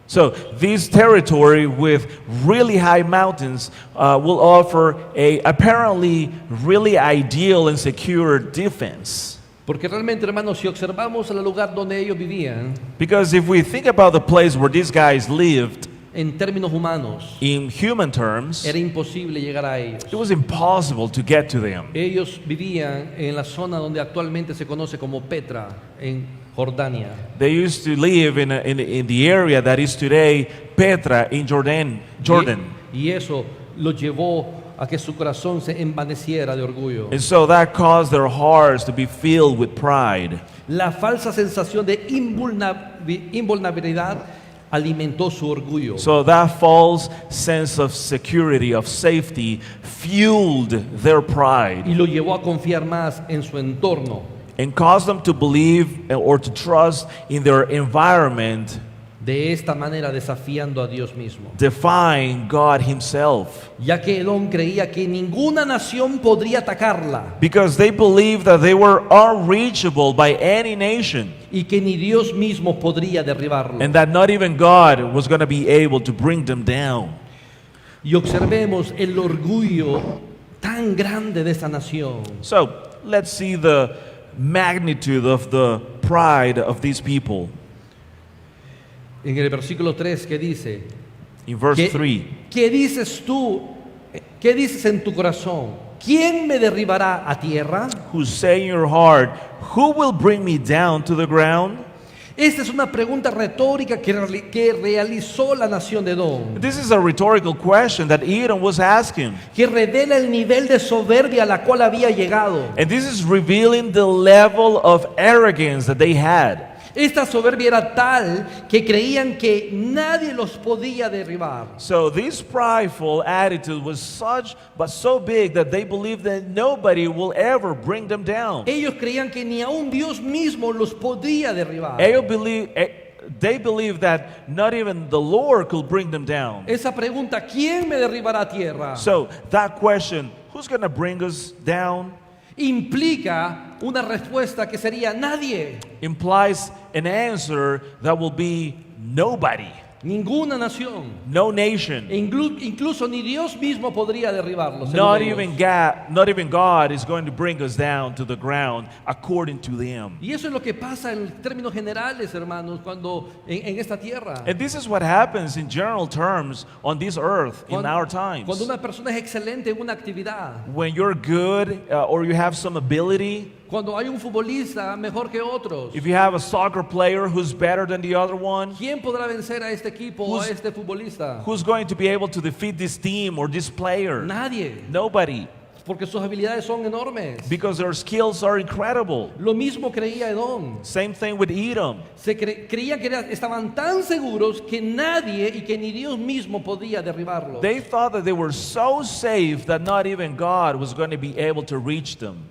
So this territory with really high mountains will offer a apparently really ideal and secure defense. Porque realmente, hermanos, si observamos el lugar donde ellos vivían, Because if we think about the place where these guys lived, en términos humanos, in human terms, era imposible llegar a ellos. it was impossible to get to them. Ellos vivían en la zona donde actualmente se conoce como Petra, en Jordania. They used to live in the area that is today Petra in Jordan. Y eso lo llevó a que su corazón se envaneciera de orgullo. And so that caused their hearts to be filled with pride. La falsa sensación de invulnerabilidad alimentó su orgullo. So that false sense of security, of safety, fueled their pride Y lo llevó a confiar más en su entorno, and caused them to believe or to trust in their environment, de esta manera desafiando a Dios mismo. defying God Himself. Ya que Edom creía que ninguna nación podría atacarla Because they believed that they were unreachable by any nation, y que ni Dios mismo podría derribarlo. and that not even God was going to be able to bring them down. Y observemos el orgullo tan grande de esta nación. So let's see the magnitude of the pride of these people. En el versículo 3 que dice, In verse ¿qué, 3, ¿qué dices tú? ¿Qué dices en tu corazón? ¿Quién me derribará a tierra? who say in your heart, who will bring me down to the ground? Esta es una pregunta retórica que realizó la nación de Edom, This is a rhetorical question that Edom was asking. que revela el nivel de soberbia a la cual había llegado. And this is revealing the level of arrogance that they had. Esta soberbia era tal que creían que nadie los podía derribar. So this prideful attitude was such, but so big that they believed that nobody will ever bring them down. Ellos creían que ni aun Dios mismo los podía derribar. They believed that not even the Lord could bring them down. Esa pregunta, ¿quién me derribará a tierra? So that question, who's going to bring us down, Implica una respuesta que sería nadie, implies an answer that will be nobody, ninguna nación. no nation. Incluso ni Dios mismo podría derribarlos. Not even God is going to bring us down to the ground according to them. Y eso es lo que pasa en términos generales, hermanos, cuando en esta tierra. And this is what happens in general terms on this earth in our times. Cuando una persona es excelente en una actividad, When you're good or you have some ability, Cuando hay un futbolista mejor que otros, if you have a soccer player who's better than the other one, ¿quién podrá vencer a este equipo o a Who's- este futbolista? who's going to be able to defeat this team or this player? Nadie, Nobody, porque sus habilidades son enormes. because their skills are incredible. Lo mismo creía Edom. Same thing with Edom. Creían que estaban tan seguros que nadie y que ni Dios mismo podía derribarlos. They thought that they were so safe that not even God was going to be able to reach them.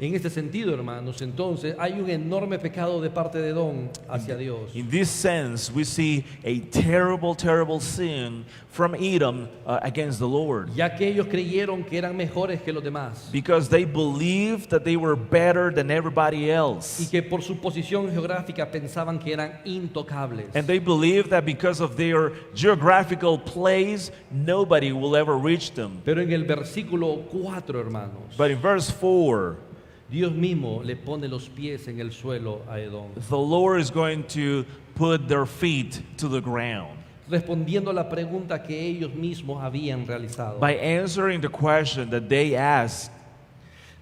En este sentido, hermanos, entonces hay un enorme pecado de parte de Edom hacia Dios. In this sense, we see a terrible, terrible sin from Edom against the Lord. Ya que ellos creyeron que eran mejores que los demás Because they believed that they were better than everybody y else. que por su posición geográfica pensaban que eran intocables. And they believed that because of their geographical place, nobody will ever reach them. Pero en el versículo 4, hermanos, But in verse 4, Dios mismo le pone los pies en el suelo a Edom, the Lord is going to put their feet to the ground respondiendo a la pregunta que ellos mismos habían realizado. by answering the question that they asked.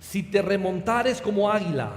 Si te remontares como águila,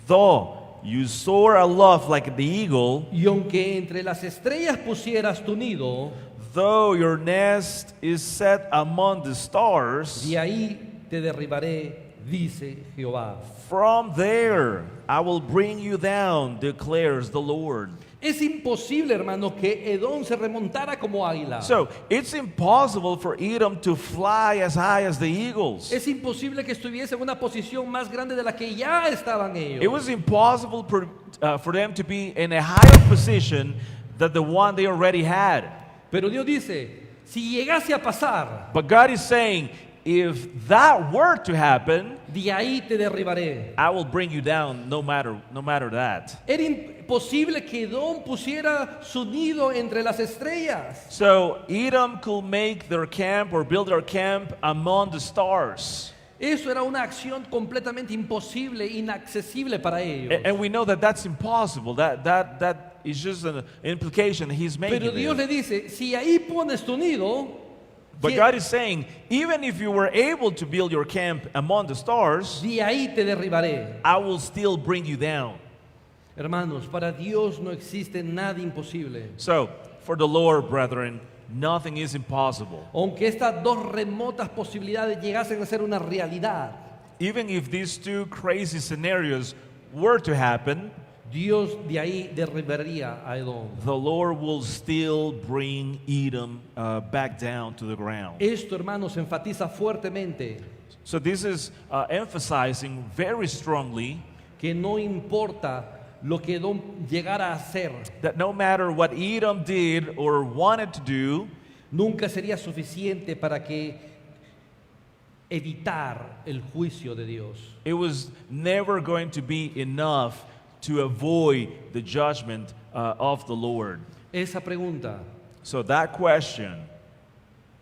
Though you soar aloft like the eagle, y aunque entre las estrellas pusieras tu nido, though your nest is set among the stars, de ahí te derribaré, dice Jehová. from there I will bring you down, declares the Lord. Es imposible, hermano, que Edom se remontara como águila. So it's impossible for Edom to fly as high as the eagles. Es imposible que estuviese en una posición más grande de la que ya estaban ellos. It was impossible for them to be in a higher position than the one they already had. Pero Dios dice, si llegase a pasar, But God is saying, if that were to happen, de ahí te derribaré. I will bring you down no matter that. Era imposible que Edom pusiera su nido entre las estrellas. So Edom could make their camp or build their camp among the stars. Eso era una acción completamente imposible, inaccesible para ellos. And we know that that's impossible. That is just an implication he's making. Pero Dios there. le dice, si ahí pones tu nido, But God is saying, even if you were able to build your camp among the stars, de ahí te derribaré. I will still bring you down. Hermanos, para Dios no existe nada imposible. So, for the Lord, brethren, nothing is impossible. Aunque estas dos remotas posibilidades llegasen a ser una realidad, Even if these two crazy scenarios were to happen, Dios de ahí derribaría a Edom. the Lord will still bring Edom back down to the ground. Esto, hermanos, enfatiza fuertemente So this is emphasizing very strongly que no importa lo que Edom llegara a hacer, that no matter what Edom did or wanted to do, nunca sería suficiente para que evitar el juicio de Dios. it was never going to be enough to avoid the judgment of the Lord. Esa pregunta, So that question,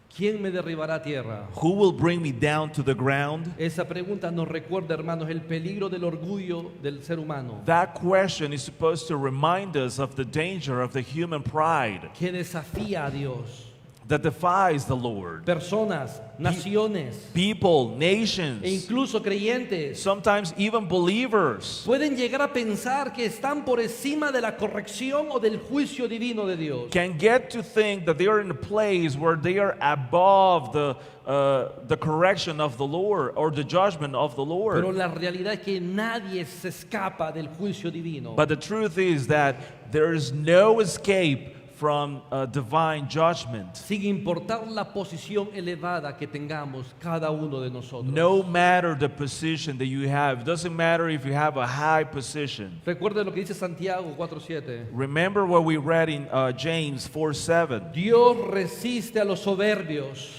¿quién me derribará a tierra? who will bring me down to the ground? Esa pregunta nos recuerda, hermanos, el peligro del orgullo del ser humano, That question is supposed to remind us of the danger of the human pride que desafía a Dios. that defies the Lord. Personas, naciones People, e nations, incluso creyentes sometimes even believers pueden llegar a pensar que están por encima de la corrección o del juicio divino de Dios. can get to think that they are in a place where they are above the correction of the Lord or the judgment of the Pero Lord. la realidad es que nadie se escapa del juicio divino. But the truth is that there is no escape from divine judgment. Sin importar la posición elevada que tengamos cada uno de nosotros. No matter the position that you have, it doesn't matter if you have a high position. Recuerde lo que dice Santiago 4:7. Remember what we read in James 4:7. Dios resiste a los soberbios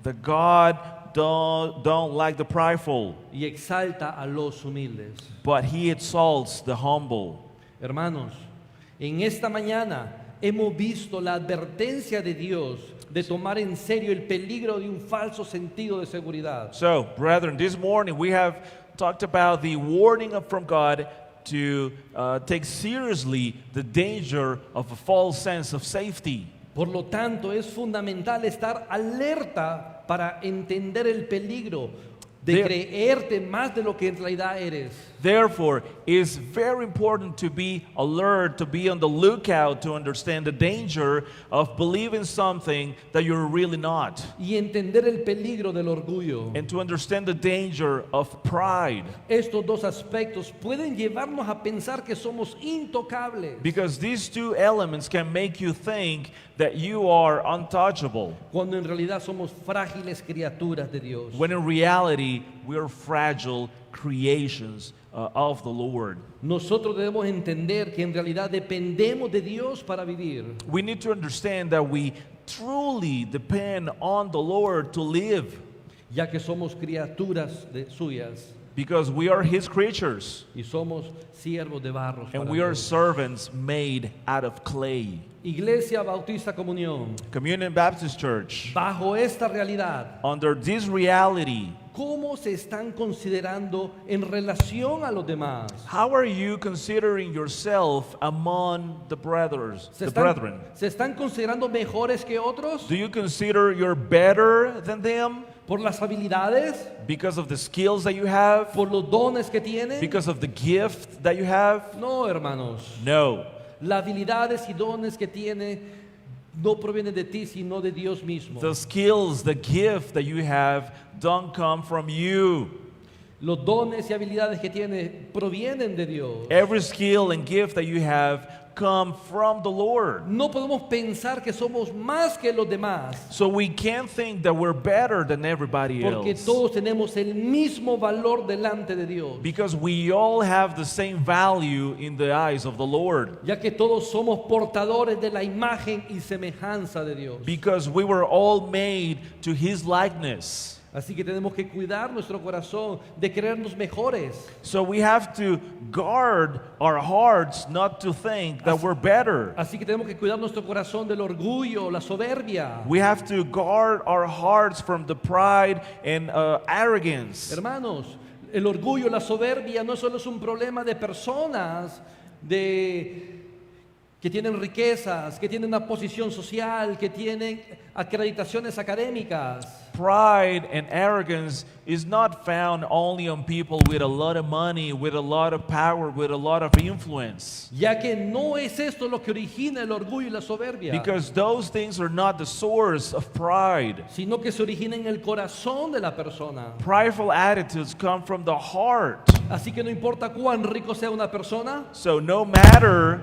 That God don't like the prideful, y exalta a los humildes. but He exalts the humble. Hermanos, en esta mañana hemos visto la advertencia de Dios de tomar en serio el peligro de un falso sentido de seguridad. So, brethren, this morning we have talked about the warning from God to take seriously the danger of a false sense of safety. Por lo tanto, es fundamental estar alerta para entender el peligro de creerte más de lo que en realidad eres. Therefore, it's very important to be alert, to be on the lookout, to understand the danger of believing something that you're really not, Y entender el peligro del orgullo. and to understand the danger of pride. Estos dos aspectos pueden llevarnos a pensar que somos intocables, Because these two elements can make you think that you are untouchable, cuando en realidad somos frágiles criaturas de Dios. when in reality, we are fragile creations of the Lord. Nosotros debemos entender que en realidad dependemos de Dios para vivir. We need to understand that we truly depend on the Lord to live, Ya que somos criaturas suyas because we are His creatures, y somos siervos de barro. and we are servants made out of clay. Iglesia Bautista Comunión, Communion Baptist Church, bajo esta realidad, under this reality, ¿cómo se están considerando en relación a los demás? how are you considering yourself among the brethren? ¿Se están considerando mejores que otros Do you consider you're better than them por las habilidades, because of the skills that you have, por los dones que tienen? because of the gift that you have? No, hermanos. No. Las habilidades y dones que tiene no provienen de ti, sino de Dios mismo. The skills, the gift that you have don't come from you. Los dones y habilidades que tiene provienen de Dios. Every skill and gift that you have come from the Lord. No podemos pensar que somos más que los demás, So we can't think that we're better than everybody porque else, todos tenemos el mismo valor delante de Dios, because we all have the same value in the eyes of the Lord, ya que todos somos portadores de la imagen y semejanza de Dios. because we were all made to His likeness. Así que tenemos que cuidar nuestro corazón de creernos mejores. So we have to guard our hearts not to think that we're better. Así que tenemos que cuidar nuestro corazón del orgullo, la soberbia. We have to guard our hearts from the pride and arrogance. Hermanos, el orgullo, la soberbia no solo es un problema de personas que tienen riquezas, que tienen una posición social, que tienen acreditaciones académicas. Pride and arrogance is not found only on people with a lot of money, with a lot of power, with a lot of influence. Ya que no es esto lo que origina el orgullo y la soberbia, Because those things are not the source of pride. sino que se origina en el corazón de la persona. Prideful attitudes come from the heart. Así que no importa cuán rico sea una persona, So no matter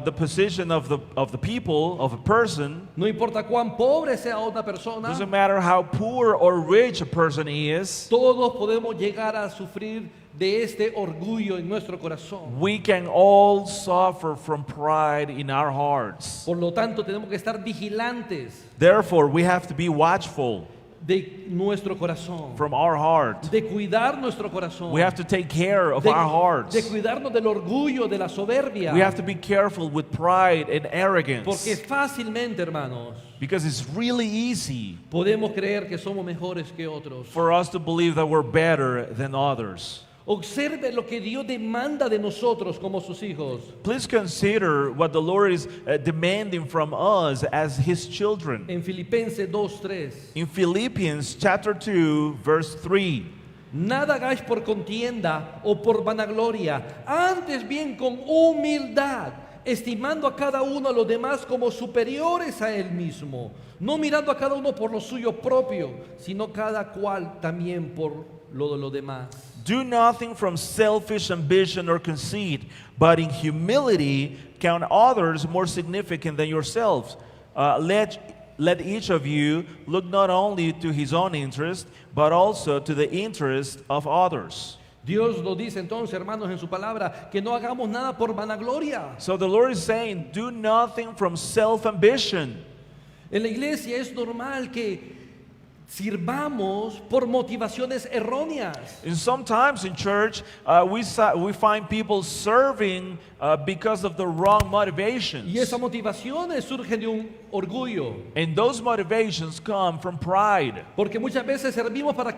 the position of the people, of a person, no importa cuán pobre sea una persona, doesn't matter how poor or rich a person is, todos podemos llegar a sufrir de este orgullo en nuestro corazón. we can all suffer from pride in our hearts. Por lo tanto, tenemos que estar vigilantes Therefore, we have to be watchful de nuestro corazón, from our heart. de cuidar nuestro corazón, We have to take care of de, our hearts. de cuidarnos del orgullo, de la soberbia, We have to be careful with pride and porque arrogance, fácilmente, hermanos, because it's really easy podemos creer que somos mejores que otros. for us to believe that we're better than others. Observe lo que Dios demanda de nosotros como sus hijos. Please consider what the Lord is demanding from us as His children. En Filipenses 2:3. In Philippians chapter 2, verse 3, Nada hagáis por contienda o por vanagloria, antes bien con humildad, estimando a cada uno a los demás como superiores a él mismo, no mirando a cada uno por lo suyo propio, sino cada cual también por lo de los demás. do nothing from selfish ambition or conceit, but in humility count others more significant than yourselves. Let each of you look not only to his own interest, but also to the interest of others. Dios nos dice entonces, hermanos, en su palabra, que no hagamos nada por vanagloria. So the Lord is saying, do nothing from self-ambition. En la iglesia es normal que sirvamos por motivaciones erróneas. And sometimes in church, we find people serving because of the wrong motivations. Y esas motivaciones surgen de un orgullo. And those motivations come from pride. Porque muchas veces servimos para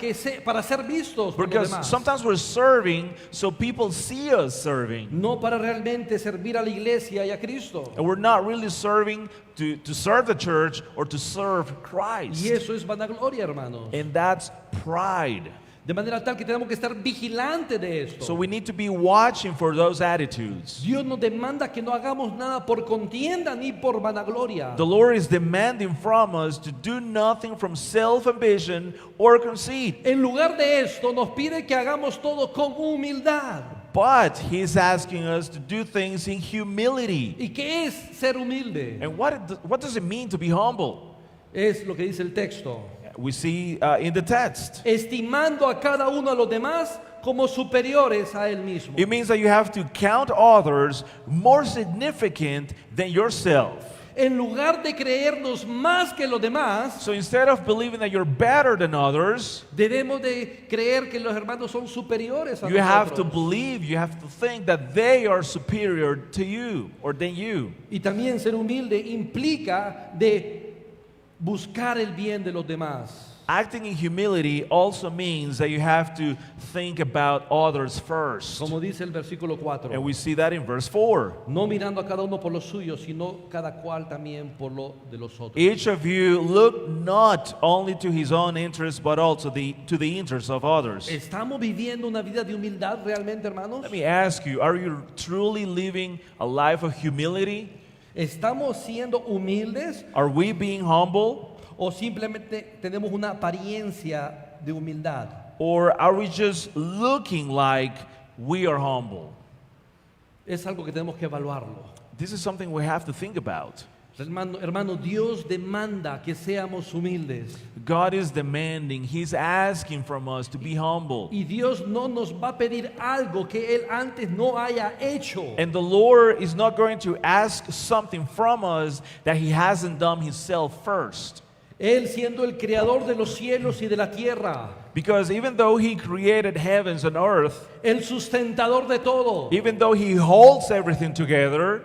ser vistos por los Because demás. sometimes we're serving so people see us serving. No para realmente servir a la iglesia y a Cristo. And we're not really serving to serve the church or to serve Y Christ. eso es vanagloria, hermanos. And that's pride. De manera tal que tenemos que estar vigilantes de esto. So we need to be watching for those attitudes. Dios nos demanda que no hagamos nada por contienda ni por vanagloria. The Lord is demanding from us to do nothing from self-ambition or conceit. En lugar de esto, nos pide que hagamos todo con humildad. But He's asking us to do things in humility. ¿Y qué es ser humilde? And what does it mean to be humble? Es lo que dice el texto. We see in the text. Estimando a cada uno a los demás como superiores a él mismo. It means that you have to count others more significant than yourself. En lugar de creernos más que los demás, So instead of believing that you're better than others, debemos de creer que los hermanos son superiores a you have to nosotros. believe, you have to think that they are superior to you or than you. Y también ser humilde implica de buscar el bien de los demás. Acting in humility also means that you have to think about others first. Como dice el versículo 4. And we see that in verse 4. No mirando a cada uno por lo suyo, sino cada cual también por lo de los otros. Each of you look not only to his own interest, but also to the interests of others. ¿Estamos viviendo una vida de humildad realmente, hermanos? Let me ask you, are you truly living a life of humility? ¿Estamos siendo humildes Are we being humble? o simplemente tenemos una apariencia de humildad? Or are we just looking like we are humble? Es algo que tenemos que evaluarlo. This is something we have to think about. Hermano, Dios demanda que seamos humildes. God is demanding, He's asking from us to be humble. Y Dios no nos va a pedir algo que Él antes no haya hecho. And the Lord is not going to ask something from us that He hasn't done Himself first. Él siendo el creador de los cielos y de la tierra, Because even though He created heavens and earth, el sustentador de todo, even though He holds everything together,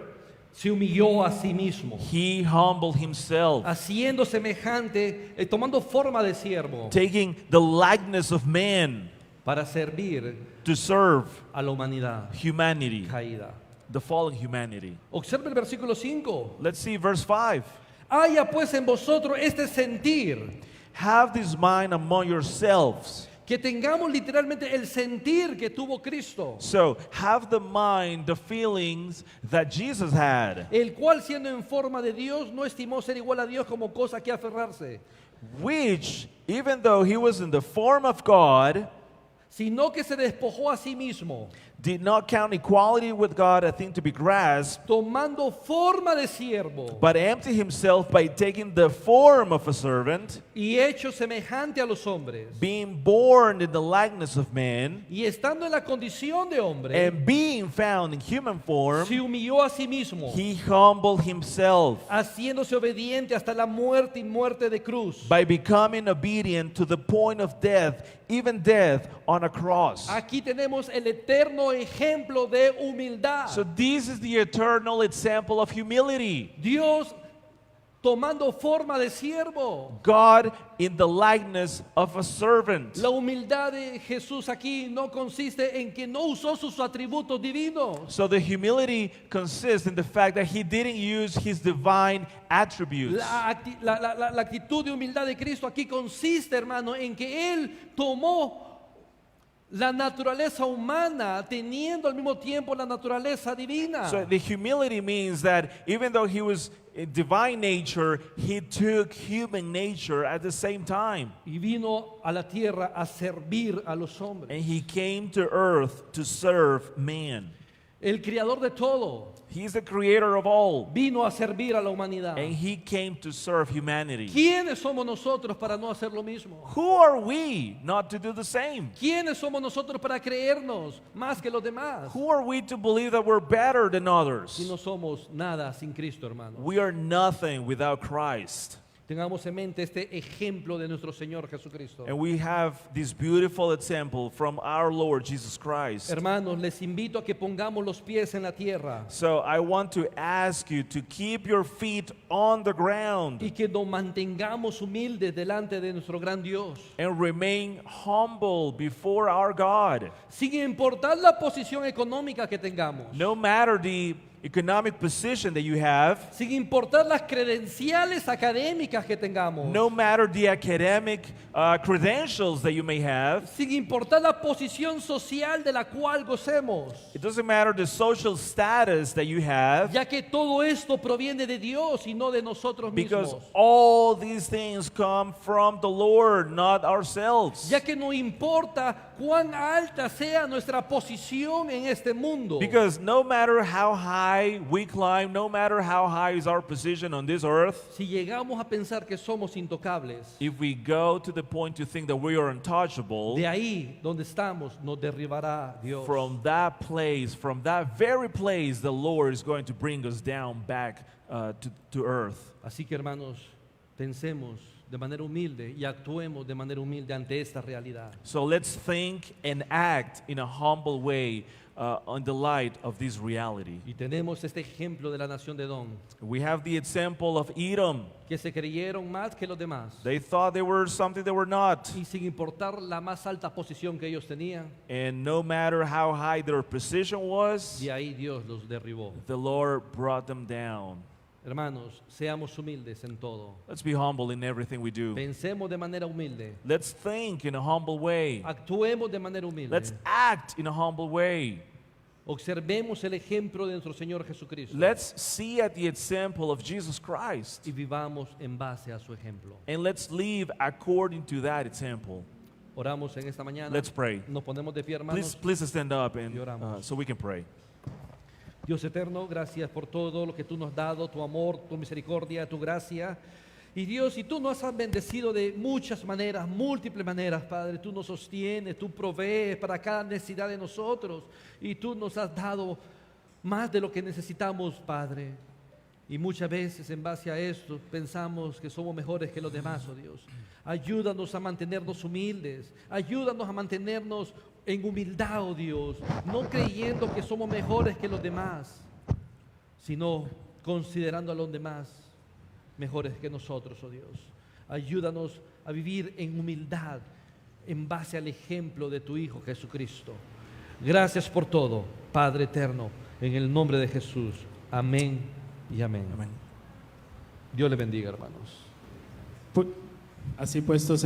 se humilló a sí mismo, He humbled Himself, haciendo semejante, tomando forma de siervo, taking the likeness of man para servir to serve a la humanidad humanity, caída. the fallen humanity. Observe el versículo 5. Let's see verse 5. Haya pues en vosotros este sentir, Have this mind among yourselves. que tengamos literalmente el sentir que tuvo Cristo, So have the mind, the feelings that Jesus had, el cual siendo en forma de Dios no estimó ser igual a Dios como cosa que aferrarse, which, even though He was in the form of God, sino que se despojó a sí mismo, did not count equality with God a thing to be grasped, tomando forma de siervo but emptied Himself by taking the form of a servant, y hecho semejante a los hombres, being born in the likeness of man, y estando en la condición de hombre, and being found in human form, se humilló a sí mismo, He humbled Himself haciéndose obediente hasta la muerte y muerte de cruz. by becoming obedient to the point of death, even death on a cross. Aquí tenemos el eterno ejemplo de humildad. So this is the eternal example of humility. Dios tomando forma de siervo. God in the likeness of a servant. La humildad de Jesús aquí no consiste en que no usó sus atributos divinos. So the humility consists in the fact that He didn't use His divine attributes. La actitud de humildad de Cristo aquí consiste, hermano, en que Él tomó la naturaleza humana teniendo al mismo tiempo la naturaleza divina. So the humility means that even though He was in divine nature, He took human nature at the same time. Y vino a la tierra a servir a los hombres. And He came to earth to serve man. El creador de todo He's the creator of all. vino a servir a la humanidad. And He came to serve humanity. ¿Quiénes somos nosotros para no hacer lo mismo? Who are we not to do the same? ¿Quiénes somos nosotros para creernos más que los demás? Who are we to believe that we're better than others? Si no somos nada sin Cristo, hermano. We are nothing without Christ. Tengamos en mente este ejemplo de nuestro Señor Jesucristo. And we have this beautiful example from our Lord Jesus Christ. Hermanos, les invito a que pongamos los pies en la tierra So I want to ask you to keep your feet on the ground y que nos mantengamos humildes delante de nuestro gran Dios, and remain humble before our God. sin importar la posición económica que tengamos. No matter the economic position that you have, sin importar las credenciales académicas que tengamos, no matter the academic credentials that you may have, sin importar la posición social de la cual gocemos, it doesn't matter the social status that you have, ya que todo esto proviene de Dios y no de nosotros because mismos. all these things come from the Lord, not ourselves. Ya que no importa cuán alta sea nuestra posición en este mundo, Because no matter how high we climb, no matter how high is our position on this earth, si llegamos a pensar que somos intocables, if we go to the point to think that we are untouchable, de ahí donde estamos nos derribará Dios. from that place, from that very place, the Lord is going to bring us down back to earth. Así que hermanos, pensemos de manera humilde y actuemos de manera humilde ante esta realidad. So let's think and act in a humble way on the light of this reality. Y tenemos este ejemplo de la nación de Edom, We have the example of Edom. que se creyeron más que los demás. They thought they were something they were not. Y sin importar la más alta posición que ellos tenían, And no matter how high their position was, de ahí Dios los derribó. the Lord brought them down. Hermanos, seamos humildes en todo. Let's be humble in everything we do. Pensemos de manera humilde. Let's think in a humble way. Actuemos de manera humilde. Let's act in a humble way. Observemos el ejemplo de nuestro Señor Jesucristo. Let's see at the example of Jesus Christ. Y vivamos en base a su ejemplo. And let's live according to that example. Oramos en esta mañana. Let's pray. Nos ponemos de pie, hermanos. Please stand up and Y oramos. so we can pray. Dios eterno, gracias por todo lo que tú nos has dado, tu amor, tu misericordia, tu gracia. Y Dios, y tú nos has bendecido de muchas maneras, múltiples maneras, Padre. Tú nos sostienes, tú provees para cada necesidad de nosotros. Y tú nos has dado más de lo que necesitamos, Padre. Y muchas veces en base a esto pensamos que somos mejores que los demás, oh Dios. Ayúdanos a mantenernos humildes. Ayúdanos a mantenernos en humildad, oh Dios. No creyendo que somos mejores que los demás, sino considerando a los demás mejores que nosotros, oh Dios. Ayúdanos a vivir en humildad en base al ejemplo de tu Hijo Jesucristo. Gracias por todo, Padre eterno, en el nombre de Jesús. Amén y amén. Amén. Dios le bendiga, hermanos. Así puestos en